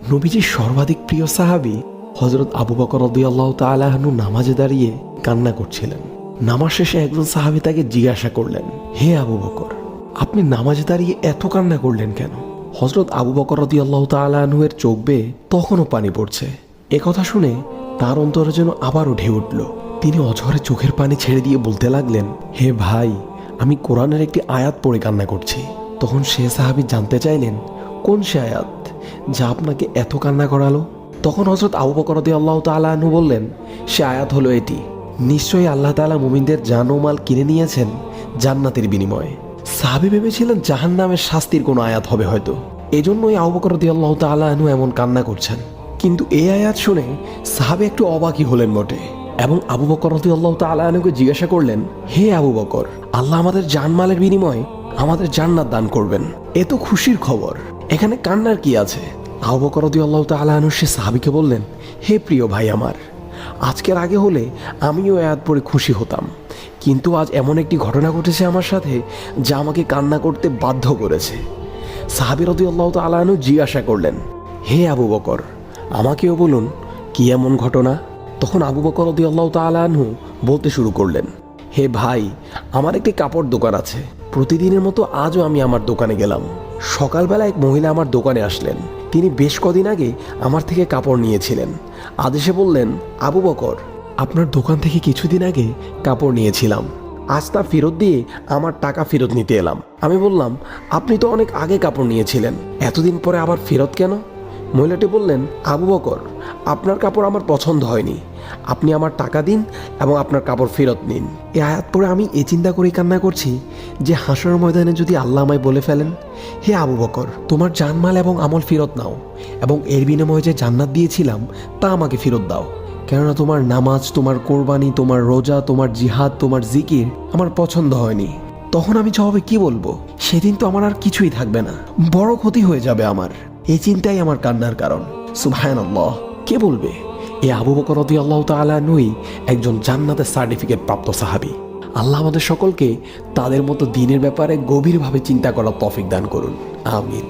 নবীজির সর্বাধিক প্রিয় সাহাবী হযরত আবু বকর রাদিয়াল্লাহু তাআলা আনহু নামাজে দাঁড়িয়ে কান্না করছিলেন। নামাজ শেষে একজন সাহাবী তাকে জিজ্ঞাসা করলেন, হে আবু বকর, আপনি নামাজে দাঁড়িয়ে এত কান্না করলেন কেন? হযরত আবু বকর রাদিয়াল্লাহু তাআলা আনহু এর চোখ বেয়ে তখনও পানি পড়ছে। একথা শুনে তার অন্তরে যেন আবারও ঢেউ উঠল। তিনি অঝরে চোখের পানি ছেড়ে দিয়ে বলতে লাগলেন, হে ভাই, আমি কোরআনের একটি আয়াত পড়ে কান্না করছি। তখন সে সাহাবী জানতে চাইলেন, কোন সে আয়াত যা আপনাকে এত কান্না করালো? তখন হযরত আবু বকর রাদিয়াল্লাহু তাআলা আনহু বললেন, সে আয়াত হলো এটি, নিশ্চয়ই আল্লাহ তাআলা মুমিনদের জান ও মাল কিনে নিয়েছেন জান্নাতের বিনিময়ে। সাহাবী ভেবেছিলেন জাহান্নামের শাস্তির কোনো আয়াত হবে হয়তো, এজন্যই আবু বকর রাদিয়াল্লাহু তাআলা আনহু এমন কান্না করছেন। কিন্তু এই আয়াত শুনে সাহাবী একটু অবাকই হলেন বটে, এবং আবু বকর রাদিয়াল্লাহু তাআলা আনহুকে জিজ্ঞাসা করলেন, হে আবু বকর, আল্লাহ আমাদের জানমালের বিনিময়ে আমাদের জান্নাত দান করবেন, এ তো খুশির খবর, এখানে কান্নার কি আছে? আবু বকর রাদিয়াল্লাহু তাআলা আনহু সে সাহাবীকে বললেন, হে প্রিয় ভাই আমার, আজকের আগে হলে আমিও আয়াত পড়ে খুশি হতাম, কিন্তু আজ এমন একটি ঘটনা ঘটেছে আমার সাথে যা আমাকে কান্না করতে বাধ্য করেছে। সাহাবী রাদিয়াল্লাহু তাআলা আনহু জিজ্ঞাসা করলেন, হে আবু বকর, আমাকেও বলুন কি এমন ঘটনা? তখন আবু বকর রাদিয়াল্লাহু তাআলা আনহু বলতে শুরু করলেন, হে ভাই, আমার একটি কাপড় দোকান আছে। প্রতিদিনের মতো আজও আমি আমার দোকানে গেলাম। সকালবেলা এক মহিলা আমার দোকানে আসলেন। তিনি বেশ কদিন আগে আমার থেকে কাপড় নিয়েছিলেন। আজ এসে বললেন, আবু বকর, আপনার দোকান থেকে কিছুদিন আগে কাপড় নিয়েছিলাম, আজ তা ফেরত দিয়ে আমার টাকা ফেরত নিতে এলাম। আমি বললাম, আপনি তো অনেক আগে কাপড় নিয়েছিলেন, এতদিন পরে আবার ফেরত কেন? মহিলাটি বললেন, আবু বকর, আপনার কাপড় আমার পছন্দ হয়নি, আপনি আমার টাকা দিন এবং আপনার কাপড় ফেরত নিন। এই আয়াত পরে আমি এই চিন্তা করেই কান্না করছি যে হাসরের ময়দানে যদি আল্লাহ আমায় বলে ফেলেন, হে আবু বকর, তোমার জানমাল এবং আমল ফেরত নাও এবং এর বিনিময়ে যে জান্নাত দিয়েছিলাম তা আমাকে ফেরত দাও, কেননা তোমার নামাজ, তোমার কোরবানি, তোমার রোজা, তোমার জিহাদ, তোমার জিকির আমার পছন্দ হয়নি। তখন আমি জবাবে কি বলবো? সেদিন তো আমার আর কিছুই থাকবে না, বড় ক্ষতি হয়ে যাবে আমার। এই চিন্তাই আমার কান্নার কারণ। সুবহানাল্লাহ, কে বলবে এই আবু বকর রাদিয়াল্লাহু তাআলা আনহুই একজন জান্নাতের সার্টিফিকেট প্রাপ্ত সাহাবী। আল্লাহ আমাদের সকলকে তাদের মতো দ্বীনের ব্যাপারে গভীরভাবে চিন্তা করার তৌফিক দান করুন। আমিন।